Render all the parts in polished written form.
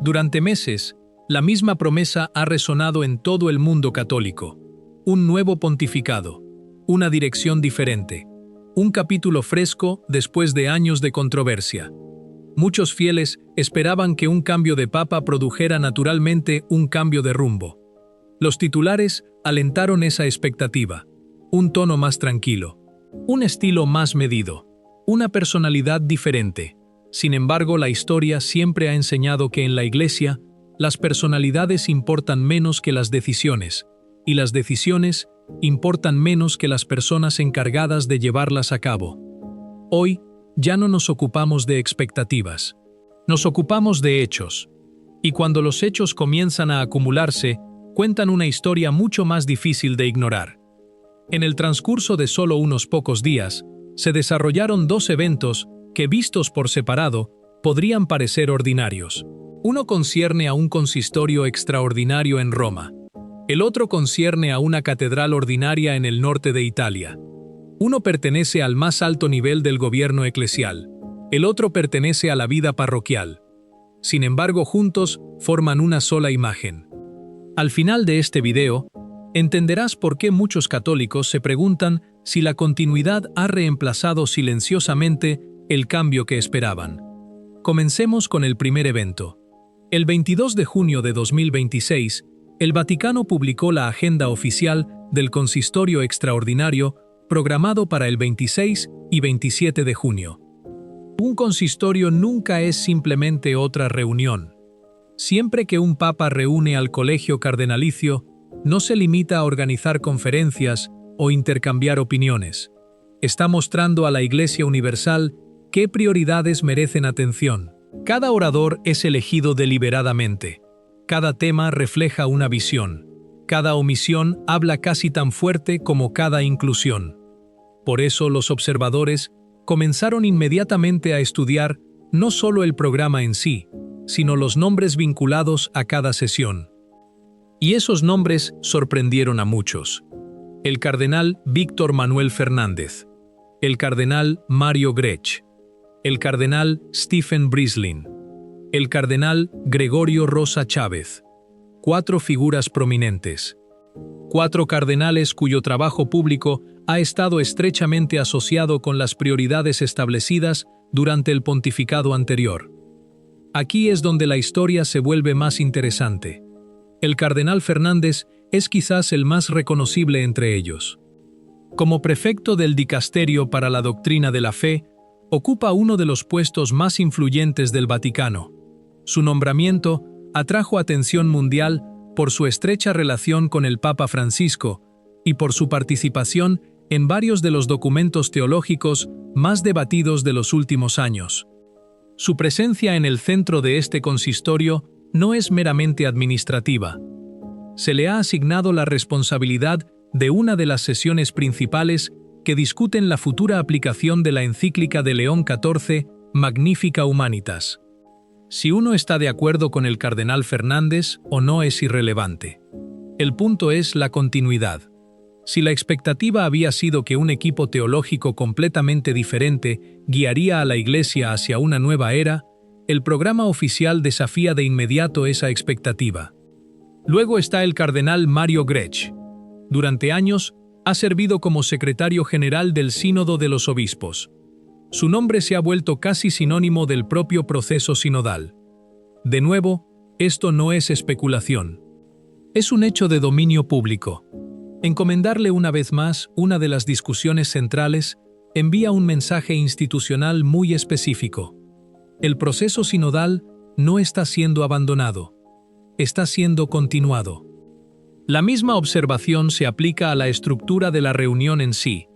Durante meses, la misma promesa ha resonado en todo el mundo católico. Un nuevo pontificado, una dirección diferente, un capítulo fresco después de años de controversia. Muchos fieles esperaban que un cambio de papa produjera naturalmente un cambio de rumbo. Los titulares alentaron esa expectativa. Un tono más tranquilo, un estilo más medido, una personalidad diferente. Sin embargo, la historia siempre ha enseñado que en la Iglesia, las personalidades importan menos que las decisiones, y las decisiones importan menos que las personas encargadas de llevarlas a cabo. Hoy, ya no nos ocupamos de expectativas. Nos ocupamos de hechos. Y cuando los hechos comienzan a acumularse, cuentan una historia mucho más difícil de ignorar. En el transcurso de solo unos pocos días, se desarrollaron dos eventos que, vistos por separado, podrían parecer ordinarios. Uno concierne a un consistorio extraordinario en Roma. El otro concierne a una catedral ordinaria en el norte de Italia. Uno pertenece al más alto nivel del gobierno eclesial. El otro pertenece a la vida parroquial. Sin embargo, juntos forman una sola imagen. Al final de este video, entenderás por qué muchos católicos se preguntan si la continuidad ha reemplazado silenciosamente el cambio que esperaban. Comencemos con el primer evento. El 22 de junio de 2026, el Vaticano publicó la agenda oficial del Consistorio Extraordinario programado para el 26 y 27 de junio. Un consistorio nunca es simplemente otra reunión. Siempre que un papa reúne al colegio cardenalicio, no se limita a organizar conferencias o intercambiar opiniones. Está mostrando a la Iglesia Universal qué prioridades merecen atención. Cada orador es elegido deliberadamente. Cada tema refleja una visión. Cada omisión habla casi tan fuerte como cada inclusión. Por eso los observadores comenzaron inmediatamente a estudiar no solo el programa en sí, sino los nombres vinculados a cada sesión. Y esos nombres sorprendieron a muchos. El cardenal Víctor Manuel Fernández, el cardenal Mario Grech, el cardenal Stephen Breslin, el cardenal Gregorio Rosa Chávez. 4 figuras prominentes. 4 cardenales cuyo trabajo público ha estado estrechamente asociado con las prioridades establecidas durante el pontificado anterior. Aquí es donde la historia se vuelve más interesante. El cardenal Fernández es quizás el más reconocible entre ellos. Como prefecto del Dicasterio para la Doctrina de la Fe, ocupa uno de los puestos más influyentes del Vaticano. Su nombramiento atrajo atención mundial por su estrecha relación con el Papa Francisco y por su participación en varios de los documentos teológicos más debatidos de los últimos años. Su presencia en el centro de este consistorio no es meramente administrativa. Se le ha asignado la responsabilidad de una de las sesiones principales que discuten la futura aplicación de la encíclica de León XIV, Magnificat Humanitas. Si uno está de acuerdo con el cardenal Fernández o no es irrelevante. El punto es la continuidad. Si la expectativa había sido que un equipo teológico completamente diferente guiaría a la Iglesia hacia una nueva era, el programa oficial desafía de inmediato esa expectativa. Luego está el cardenal Mario Grech. Durante años, ha servido como secretario general del Sínodo de los Obispos. Su nombre se ha vuelto casi sinónimo del propio proceso sinodal. De nuevo, esto no es especulación. Es un hecho de dominio público. Encomendarle una vez más una de las discusiones centrales envía un mensaje institucional muy específico. El proceso sinodal no está siendo abandonado, está siendo continuado. La misma observación se aplica a la estructura de la reunión en sí.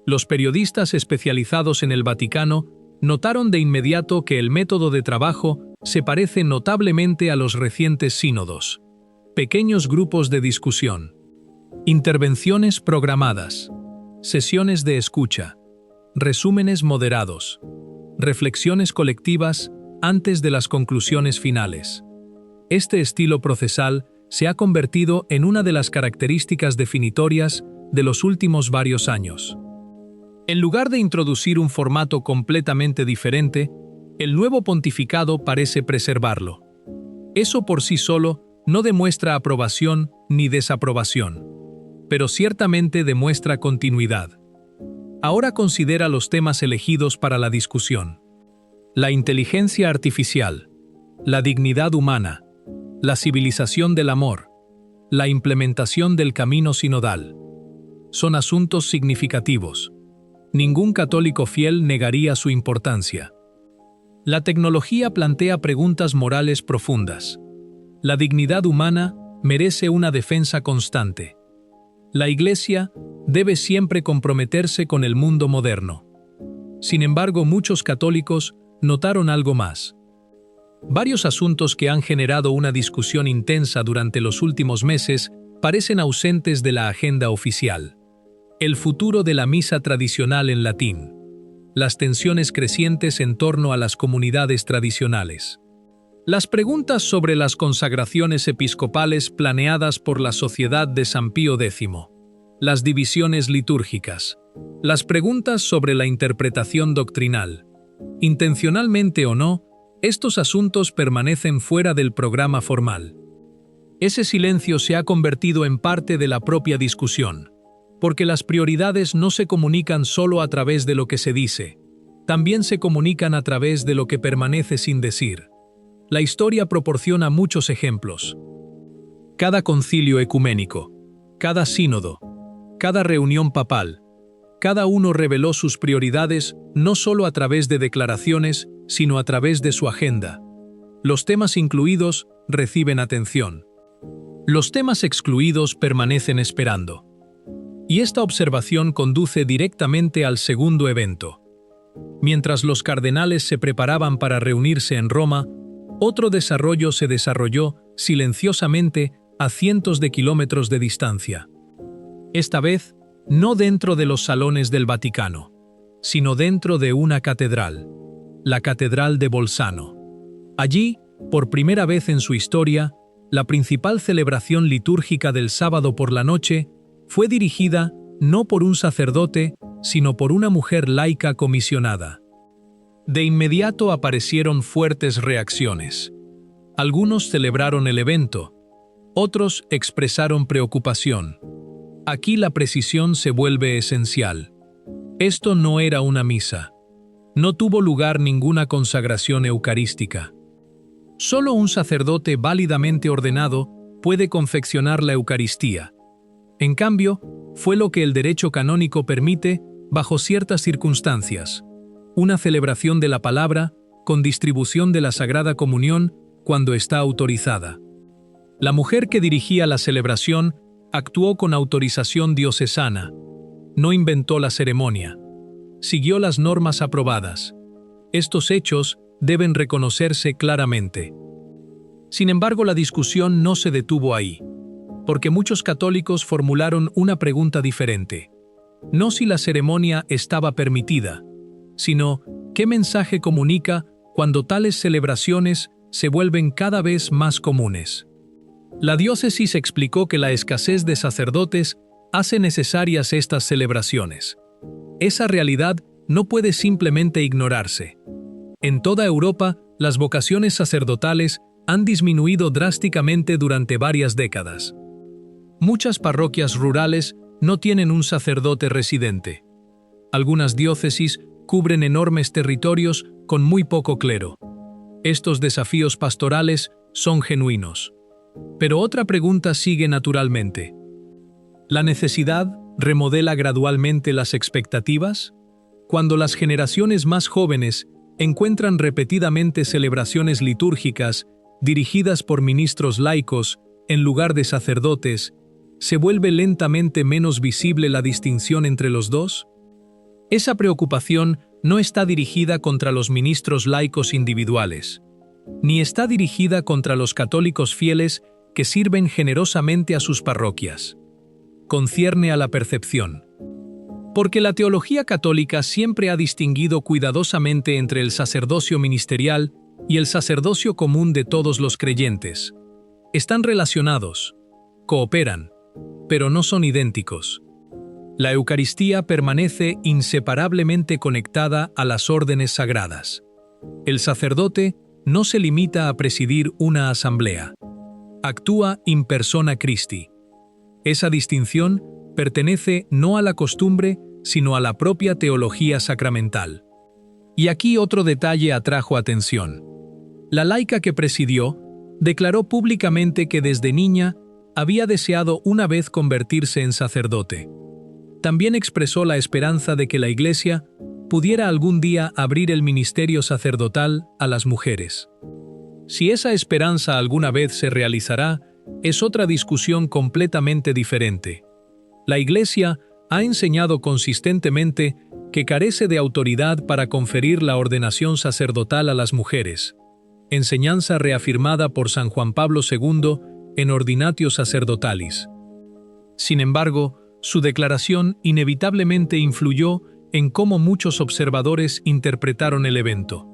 Los periodistas especializados en el Vaticano notaron de inmediato que el método de trabajo se parece notablemente a los recientes sínodos. Pequeños grupos de discusión. Intervenciones programadas. Sesiones de escucha. Resúmenes moderados. Reflexiones colectivas antes de las conclusiones finales. Este estilo procesal se ha convertido en una de las características definitorias de los últimos varios años. En lugar de introducir un formato completamente diferente, el nuevo pontificado parece preservarlo. Eso por sí solo no demuestra aprobación ni desaprobación, pero ciertamente demuestra continuidad. Ahora considera los temas elegidos para la discusión. La inteligencia artificial, la dignidad humana, la civilización del amor, la implementación del camino sinodal. Son asuntos significativos. Ningún católico fiel negaría su importancia. La tecnología plantea preguntas morales profundas. La dignidad humana merece una defensa constante. La Iglesia debe siempre comprometerse con el mundo moderno. Sin embargo, muchos católicos notaron algo más. Varios asuntos que han generado una discusión intensa durante los últimos meses parecen ausentes de la agenda oficial. El futuro de la misa tradicional en latín. Las tensiones crecientes en torno a las comunidades tradicionales. Las preguntas sobre las consagraciones episcopales planeadas por la Sociedad de San Pío X. Las divisiones litúrgicas. Las preguntas sobre la interpretación doctrinal. Intencionalmente o no, estos asuntos permanecen fuera del programa formal. Ese silencio se ha convertido en parte de la propia discusión, porque las prioridades no se comunican solo a través de lo que se dice, también se comunican a través de lo que permanece sin decir. La historia proporciona muchos ejemplos. Cada concilio ecuménico, cada sínodo, cada reunión papal, cada uno reveló sus prioridades no solo a través de declaraciones, sino a través de su agenda. Los temas incluidos reciben atención. Los temas excluidos permanecen esperando. Y esta observación conduce directamente al segundo evento. Mientras los cardenales se preparaban para reunirse en Roma, otro desarrollo se desarrolló silenciosamente a cientos de kilómetros de distancia. Esta vez, no dentro de los salones del Vaticano, sino dentro de una catedral, la Catedral de Bolzano. Allí, por primera vez en su historia, la principal celebración litúrgica del sábado por la noche fue dirigida no por un sacerdote, sino por una mujer laica comisionada. De inmediato aparecieron fuertes reacciones. Algunos celebraron el evento, otros expresaron preocupación. Aquí la precisión se vuelve esencial. Esto no era una misa. No tuvo lugar ninguna consagración eucarística. Solo un sacerdote válidamente ordenado puede confeccionar la Eucaristía. En cambio, fue lo que el derecho canónico permite bajo ciertas circunstancias. Una celebración de la palabra con distribución de la Sagrada Comunión cuando está autorizada. La mujer que dirigía la celebración actuó con autorización diocesana. No inventó la ceremonia. Siguió las normas aprobadas. Estos hechos deben reconocerse claramente. Sin embargo, la discusión no se detuvo ahí, porque muchos católicos formularon una pregunta diferente. No si la ceremonia estaba permitida, sino ¿qué mensaje comunica cuando tales celebraciones se vuelven cada vez más comunes? La diócesis explicó que la escasez de sacerdotes hace necesarias estas celebraciones. Esa realidad no puede simplemente ignorarse. En toda Europa, las vocaciones sacerdotales han disminuido drásticamente durante varias décadas. Muchas parroquias rurales no tienen un sacerdote residente. Algunas diócesis cubren enormes territorios con muy poco clero. Estos desafíos pastorales son genuinos. Pero otra pregunta sigue naturalmente. ¿La necesidad remodela gradualmente las expectativas? Cuando las generaciones más jóvenes encuentran repetidamente celebraciones litúrgicas dirigidas por ministros laicos en lugar de sacerdotes, ¿se vuelve lentamente menos visible la distinción entre los dos? Esa preocupación no está dirigida contra los ministros laicos individuales, ni está dirigida contra los católicos fieles que sirven generosamente a sus parroquias. Concierne a la percepción. Porque la teología católica siempre ha distinguido cuidadosamente entre el sacerdocio ministerial y el sacerdocio común de todos los creyentes. Están relacionados, cooperan, pero no son idénticos. La Eucaristía permanece inseparablemente conectada a las órdenes sagradas. El sacerdote no se limita a presidir una asamblea. Actúa in persona Christi. Esa distinción pertenece no a la costumbre, sino a la propia teología sacramental. Y aquí otro detalle atrajo atención. La laica que presidió declaró públicamente que desde niña había deseado una vez convertirse en sacerdote. También expresó la esperanza de que la Iglesia pudiera algún día abrir el ministerio sacerdotal a las mujeres. Si esa esperanza alguna vez se realizará, es otra discusión completamente diferente. La Iglesia ha enseñado consistentemente que carece de autoridad para conferir la ordenación sacerdotal a las mujeres, enseñanza reafirmada por San Juan Pablo II en Ordinatio Sacerdotalis. Sin embargo, su declaración inevitablemente influyó en cómo muchos observadores interpretaron el evento.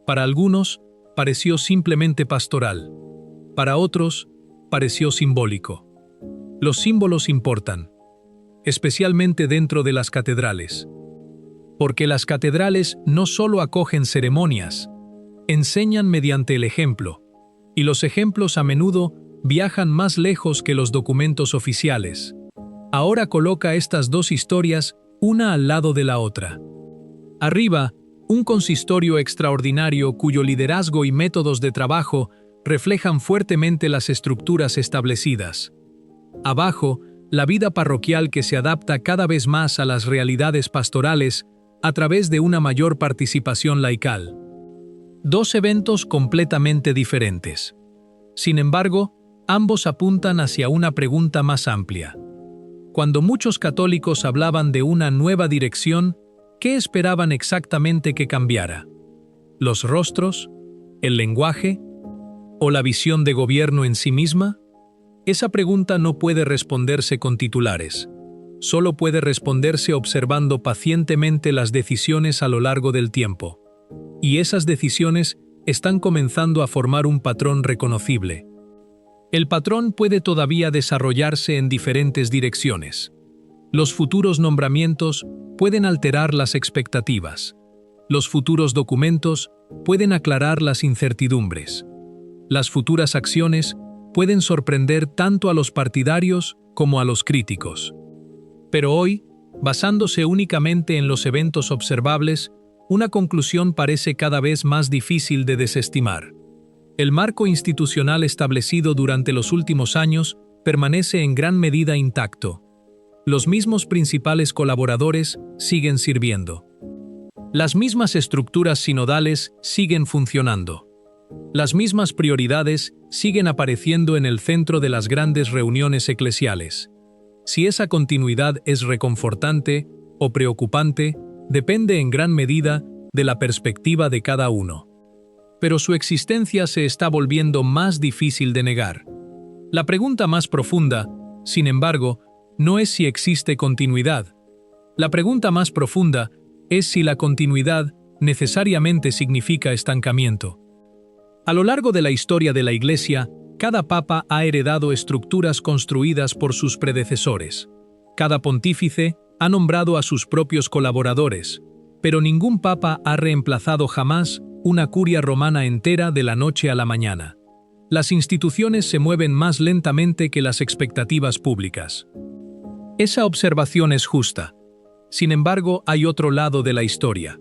Para algunos, pareció simplemente pastoral. Para otros, pareció simbólico. Los símbolos importan, especialmente dentro de las catedrales. Porque las catedrales no solo acogen ceremonias, enseñan mediante el ejemplo, y los ejemplos a menudo viajan más lejos que los documentos oficiales. Ahora coloca estas dos historias una al lado de la otra. Arriba, un consistorio extraordinario cuyo liderazgo y métodos de trabajo reflejan fuertemente las estructuras establecidas. Abajo, la vida parroquial que se adapta cada vez más a las realidades pastorales a través de una mayor participación laical. Dos eventos completamente diferentes. Sin embargo, ambos apuntan hacia una pregunta más amplia. Cuando muchos católicos hablaban de una nueva dirección, ¿qué esperaban exactamente que cambiara? ¿Los rostros? ¿El lenguaje? ¿O la visión de gobierno en sí misma? Esa pregunta no puede responderse con titulares. Solo puede responderse observando pacientemente las decisiones a lo largo del tiempo. Y esas decisiones están comenzando a formar un patrón reconocible. El patrón puede todavía desarrollarse en diferentes direcciones. Los futuros nombramientos pueden alterar las expectativas. Los futuros documentos pueden aclarar las incertidumbres. Las futuras acciones pueden sorprender tanto a los partidarios como a los críticos. Pero hoy, basándose únicamente en los eventos observables, una conclusión parece cada vez más difícil de desestimar. El marco institucional establecido durante los últimos años permanece en gran medida intacto. Los mismos principales colaboradores siguen sirviendo. Las mismas estructuras sinodales siguen funcionando. Las mismas prioridades siguen apareciendo en el centro de las grandes reuniones eclesiales. Si esa continuidad es reconfortante o preocupante, depende en gran medida de la perspectiva de cada uno. Pero su existencia se está volviendo más difícil de negar. La pregunta más profunda, sin embargo, no es si existe continuidad. La pregunta más profunda es si la continuidad necesariamente significa estancamiento. A lo largo de la historia de la Iglesia, cada papa ha heredado estructuras construidas por sus predecesores. Cada pontífice ha nombrado a sus propios colaboradores, pero ningún papa ha reemplazado jamás una curia romana entera de la noche a la mañana. Las instituciones se mueven más lentamente que las expectativas públicas. Esa observación es justa. Sin embargo, hay otro lado de la historia,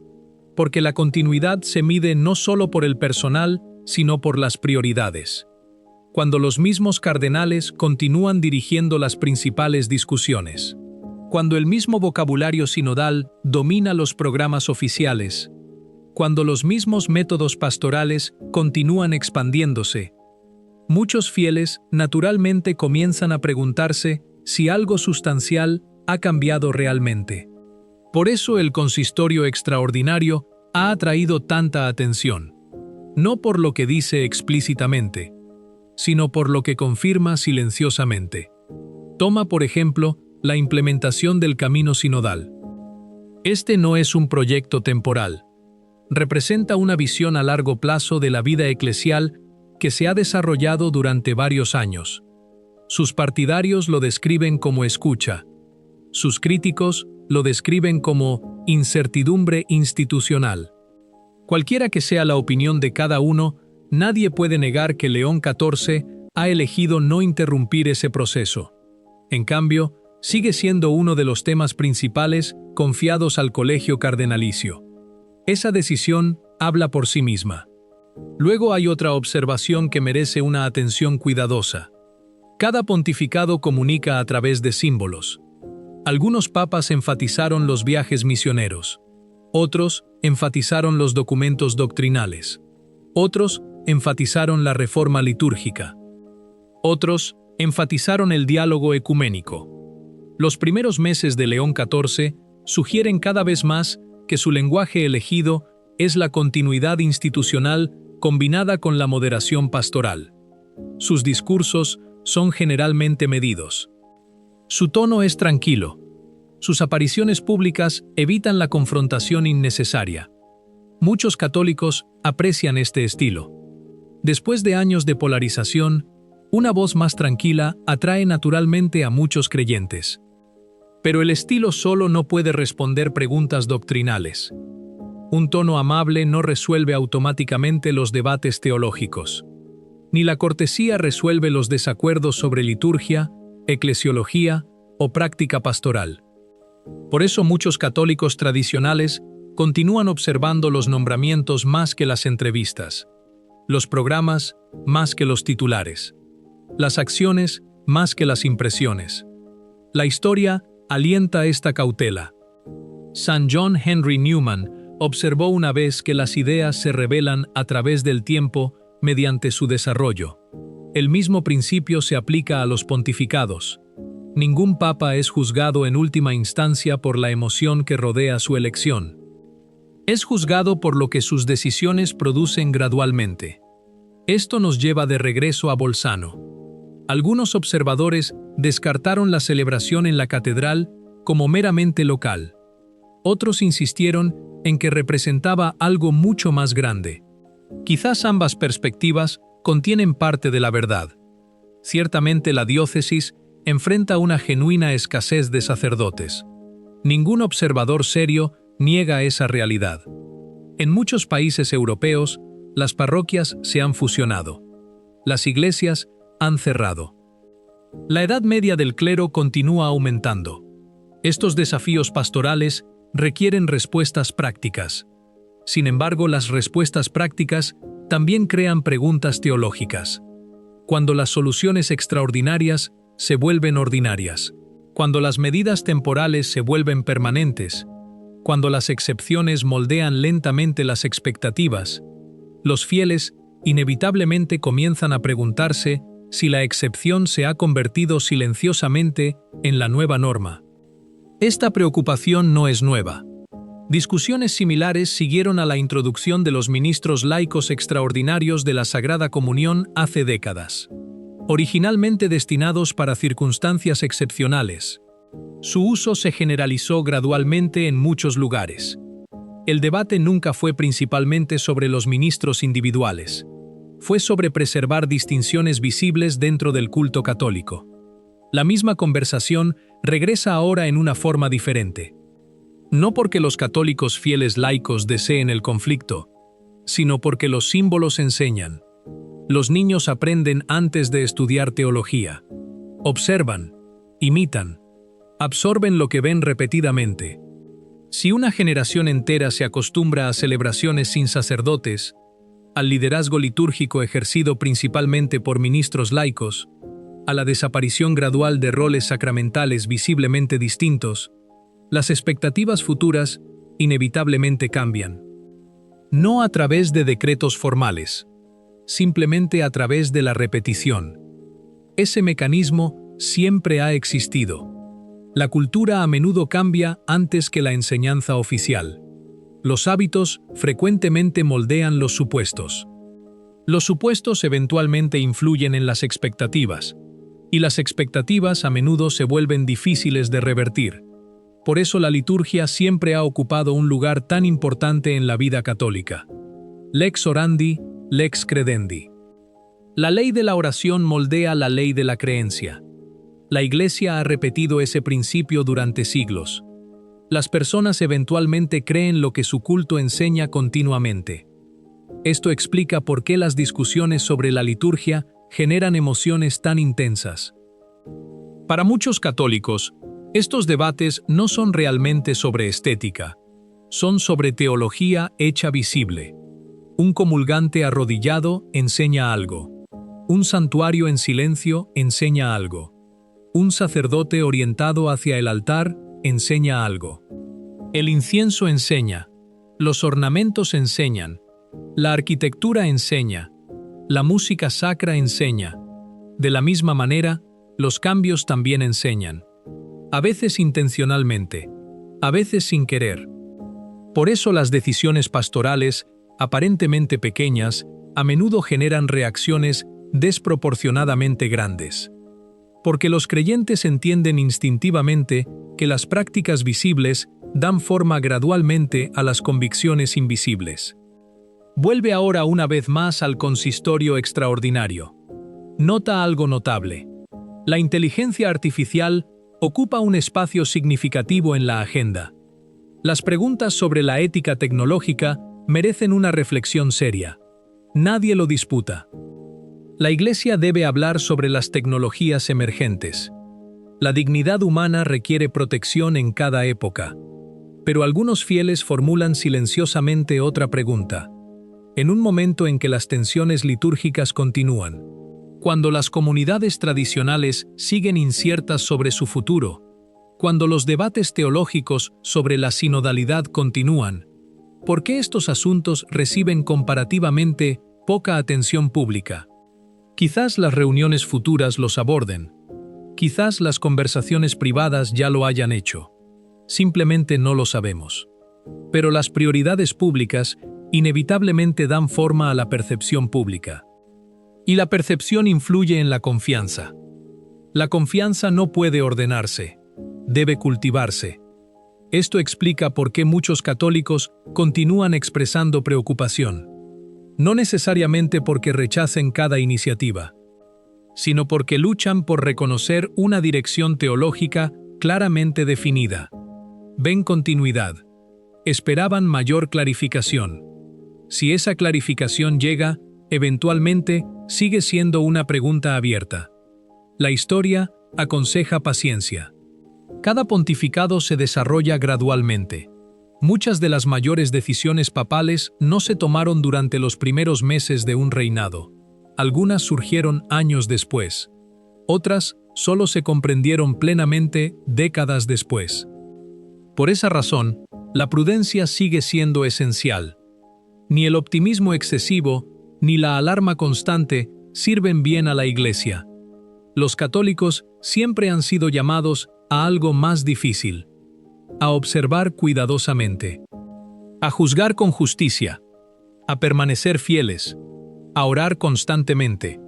porque la continuidad se mide no solo por el personal, sino por las prioridades. Cuando los mismos cardenales continúan dirigiendo las principales discusiones. Cuando el mismo vocabulario sinodal domina los programas oficiales. Cuando los mismos métodos pastorales continúan expandiéndose. Muchos fieles naturalmente comienzan a preguntarse si algo sustancial ha cambiado realmente. Por eso el consistorio extraordinario ha atraído tanta atención. No por lo que dice explícitamente, sino por lo que confirma silenciosamente. Toma, por ejemplo, la implementación del camino sinodal. Este no es un proyecto temporal. Representa una visión a largo plazo de la vida eclesial que se ha desarrollado durante varios años. Sus partidarios lo describen como escucha. Sus críticos lo describen como incertidumbre institucional. Cualquiera que sea la opinión de cada uno, nadie puede negar que León XIV ha elegido no interrumpir ese proceso. En cambio, sigue siendo uno de los temas principales confiados al Colegio Cardenalicio. Esa decisión habla por sí misma. Luego hay otra observación que merece una atención cuidadosa. Cada pontificado comunica a través de símbolos. Algunos papas enfatizaron los viajes misioneros. Otros enfatizaron los documentos doctrinales. Otros enfatizaron la reforma litúrgica. Otros enfatizaron el diálogo ecuménico. Los primeros meses de León XIV sugieren cada vez más que su lenguaje elegido es la continuidad institucional combinada con la moderación pastoral. Sus discursos son generalmente medidos. Su tono es tranquilo. Sus apariciones públicas evitan la confrontación innecesaria. Muchos católicos aprecian este estilo. Después de años de polarización, una voz más tranquila atrae naturalmente a muchos creyentes. Pero el estilo solo no puede responder preguntas doctrinales. Un tono amable no resuelve automáticamente los debates teológicos. Ni la cortesía resuelve los desacuerdos sobre liturgia, eclesiología o práctica pastoral. Por eso muchos católicos tradicionales continúan observando los nombramientos más que las entrevistas, los programas más que los titulares, las acciones más que las impresiones. La historia alienta esta cautela. San John Henry Newman observó una vez que las ideas se revelan a través del tiempo mediante su desarrollo. El mismo principio se aplica a los pontificados. Ningún papa es juzgado en última instancia por la emoción que rodea su elección. Es juzgado por lo que sus decisiones producen gradualmente. Esto nos lleva de regreso a Bolzano. Algunos observadores descartaron la celebración en la catedral como meramente local. Otros insistieron en que representaba algo mucho más grande. Quizás ambas perspectivas contienen parte de la verdad. Ciertamente la diócesis enfrenta una genuina escasez de sacerdotes. Ningún observador serio niega esa realidad. En muchos países europeos, las parroquias se han fusionado. Las iglesias han cerrado. La edad media del clero continúa aumentando. Estos desafíos pastorales requieren respuestas prácticas. Sin embargo, las respuestas prácticas también crean preguntas teológicas. Cuando las soluciones extraordinarias se vuelven ordinarias, cuando las medidas temporales se vuelven permanentes, cuando las excepciones moldean lentamente las expectativas, los fieles inevitablemente comienzan a preguntarse si la excepción se ha convertido silenciosamente en la nueva norma. Esta preocupación no es nueva. Discusiones similares siguieron a la introducción de los ministros laicos extraordinarios de la Sagrada Comunión hace décadas. Originalmente destinados para circunstancias excepcionales, su uso se generalizó gradualmente en muchos lugares. El debate nunca fue principalmente sobre los ministros individuales. Fue sobre preservar distinciones visibles dentro del culto católico. La misma conversación regresa ahora en una forma diferente. No porque los católicos fieles laicos deseen el conflicto, sino porque los símbolos enseñan. Los niños aprenden antes de estudiar teología. Observan, imitan, absorben lo que ven repetidamente. Si una generación entera se acostumbra a celebraciones sin sacerdotes, al liderazgo litúrgico ejercido principalmente por ministros laicos, a la desaparición gradual de roles sacramentales visiblemente distintos, las expectativas futuras inevitablemente cambian. No a través de decretos formales, simplemente a través de la repetición. Ese mecanismo siempre ha existido. La cultura a menudo cambia antes que la enseñanza oficial. Los hábitos frecuentemente moldean los supuestos. Los supuestos eventualmente influyen en las expectativas, y las expectativas a menudo se vuelven difíciles de revertir. Por eso la liturgia siempre ha ocupado un lugar tan importante en la vida católica. Lex orandi, lex credendi. La ley de la oración moldea la ley de la creencia. La Iglesia ha repetido ese principio durante siglos. las personas eventualmente creen lo que su culto enseña continuamente. Esto explica por qué las discusiones sobre la liturgia generan emociones tan intensas. Para muchos católicos, estos debates no son realmente sobre estética, son sobre teología hecha visible. Un comulgante arrodillado enseña algo. Un santuario en silencio enseña algo. Un sacerdote orientado hacia el altar enseña algo. El incienso enseña. Los ornamentos enseñan. La arquitectura enseña. La música sacra enseña. De la misma manera, los cambios también enseñan. A veces intencionalmente, a veces sin querer. Por eso las decisiones pastorales, aparentemente pequeñas, a menudo generan reacciones desproporcionadamente grandes. Porque los creyentes entienden instintivamente que las prácticas visibles dan forma gradualmente a las convicciones invisibles. Vuelve ahora una vez más al consistorio extraordinario. Nota algo notable. La inteligencia artificial ocupa un espacio significativo en la agenda. Las preguntas sobre la ética tecnológica merecen una reflexión seria. Nadie lo disputa. La Iglesia debe hablar sobre las tecnologías emergentes. La dignidad humana requiere protección en cada época. Pero algunos fieles formulan silenciosamente otra pregunta. En un momento en que las tensiones litúrgicas continúan, cuando las comunidades tradicionales siguen inciertas sobre su futuro, cuando los debates teológicos sobre la sinodalidad continúan, ¿por qué estos asuntos reciben comparativamente poca atención pública? Quizás las reuniones futuras los aborden. Quizás las conversaciones privadas ya lo hayan hecho. Simplemente no lo sabemos. Pero las prioridades públicas inevitablemente dan forma a la percepción pública. Y la percepción influye en la confianza. La confianza no puede ordenarse, debe cultivarse. Esto explica por qué muchos católicos continúan expresando preocupación. No necesariamente porque rechacen cada iniciativa, sino porque luchan por reconocer una dirección teológica claramente definida. Ven continuidad. Esperaban mayor clarificación. Si esa clarificación llega, eventualmente sigue siendo una pregunta abierta. La historia aconseja paciencia. Cada pontificado se desarrolla gradualmente. Muchas de las mayores decisiones papales no se tomaron durante los primeros meses de un reinado. Algunas surgieron años después. Otras solo se comprendieron plenamente décadas después. Por esa razón, la prudencia sigue siendo esencial. Ni el optimismo excesivo, ni la alarma constante sirven bien a la Iglesia. Los católicos siempre han sido llamados a algo más difícil: a observar cuidadosamente, a juzgar con justicia, a permanecer fieles, a orar constantemente.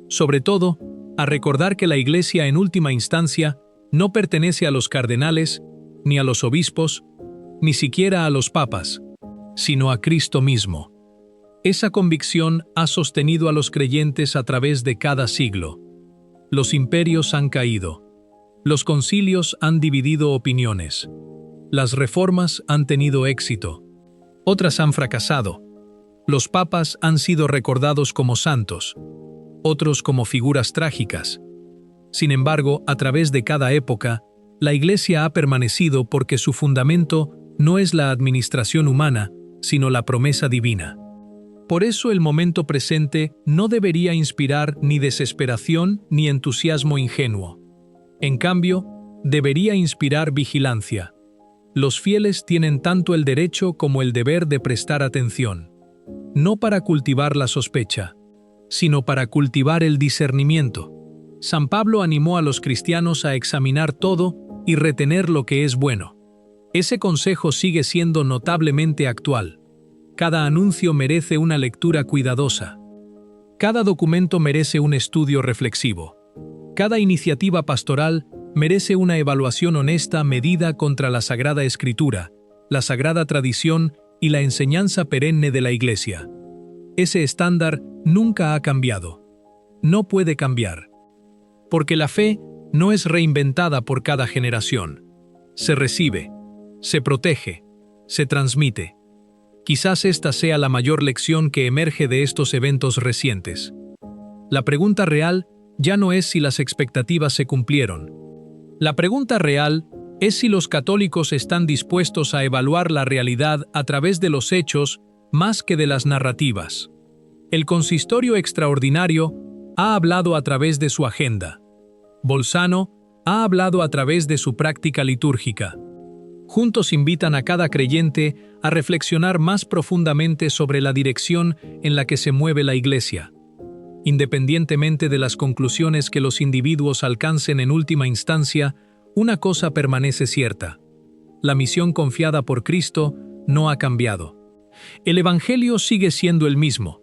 Sobre todo, a recordar que la Iglesia en última instancia no pertenece a los cardenales, ni a los obispos, ni siquiera a los papas, sino a Cristo mismo. Esa convicción ha sostenido a los creyentes a través de cada siglo. Los imperios han caído. Los concilios han dividido opiniones. Las reformas han tenido éxito. Otras han fracasado. Los papas han sido recordados como santos, otros como figuras trágicas. Sin embargo, a través de cada época, la Iglesia ha permanecido porque su fundamento no es la administración humana, sino la promesa divina. Por eso el momento presente no debería inspirar ni desesperación ni entusiasmo ingenuo. En cambio, debería inspirar vigilancia. Los fieles tienen tanto el derecho como el deber de prestar atención, no para cultivar la sospecha, sino para cultivar el discernimiento. San Pablo animó a los cristianos a examinar todo y retener lo que es bueno. Ese consejo sigue siendo notablemente actual. Cada anuncio merece una lectura cuidadosa. Cada documento merece un estudio reflexivo. Cada iniciativa pastoral merece una evaluación honesta medida contra la Sagrada Escritura, la sagrada tradición y la enseñanza perenne de la Iglesia. Ese estándar nunca ha cambiado. No puede cambiar. Porque la fe no es reinventada por cada generación. Se recibe, se protege, se transmite. Quizás esta sea la mayor lección que emerge de estos eventos recientes. La pregunta real ya no es si las expectativas se cumplieron. La pregunta real es si los católicos están dispuestos a evaluar la realidad a través de los hechos más que de las narrativas. El consistorio extraordinario ha hablado a través de su agenda. Bolzano ha hablado a través de su práctica litúrgica. Juntos invitan a cada creyente a reflexionar más profundamente sobre la dirección en la que se mueve la Iglesia. Independientemente de las conclusiones que los individuos alcancen en última instancia, una cosa permanece cierta: la misión confiada por Cristo no ha cambiado. El Evangelio sigue siendo el mismo.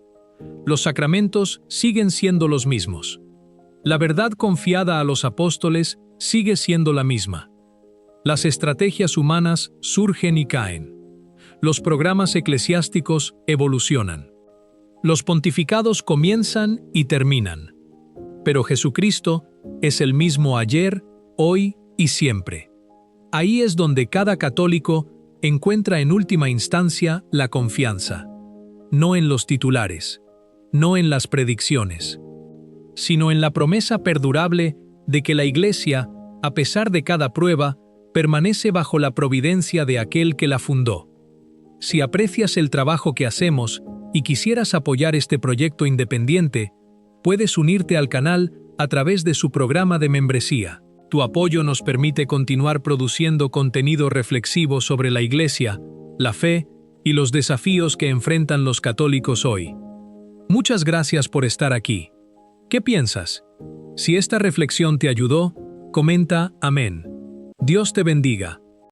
Los sacramentos siguen siendo los mismos. La verdad confiada a los apóstoles sigue siendo la misma. Las estrategias humanas surgen y caen. Los programas eclesiásticos evolucionan. Los pontificados comienzan y terminan. Pero Jesucristo es el mismo ayer, hoy y siempre. Ahí es donde cada católico encuentra en última instancia la confianza. No en los titulares, no en las predicciones, sino en la promesa perdurable de que la Iglesia, a pesar de cada prueba, permanece bajo la providencia de aquel que la fundó. Si aprecias el trabajo que hacemos y quisieras apoyar este proyecto independiente, puedes unirte al canal a través de su programa de membresía. Tu apoyo nos permite continuar produciendo contenido reflexivo sobre la Iglesia, la fe y los desafíos que enfrentan los católicos hoy. Muchas gracias por estar aquí. ¿Qué piensas? Si esta reflexión te ayudó, comenta amén. Dios te bendiga.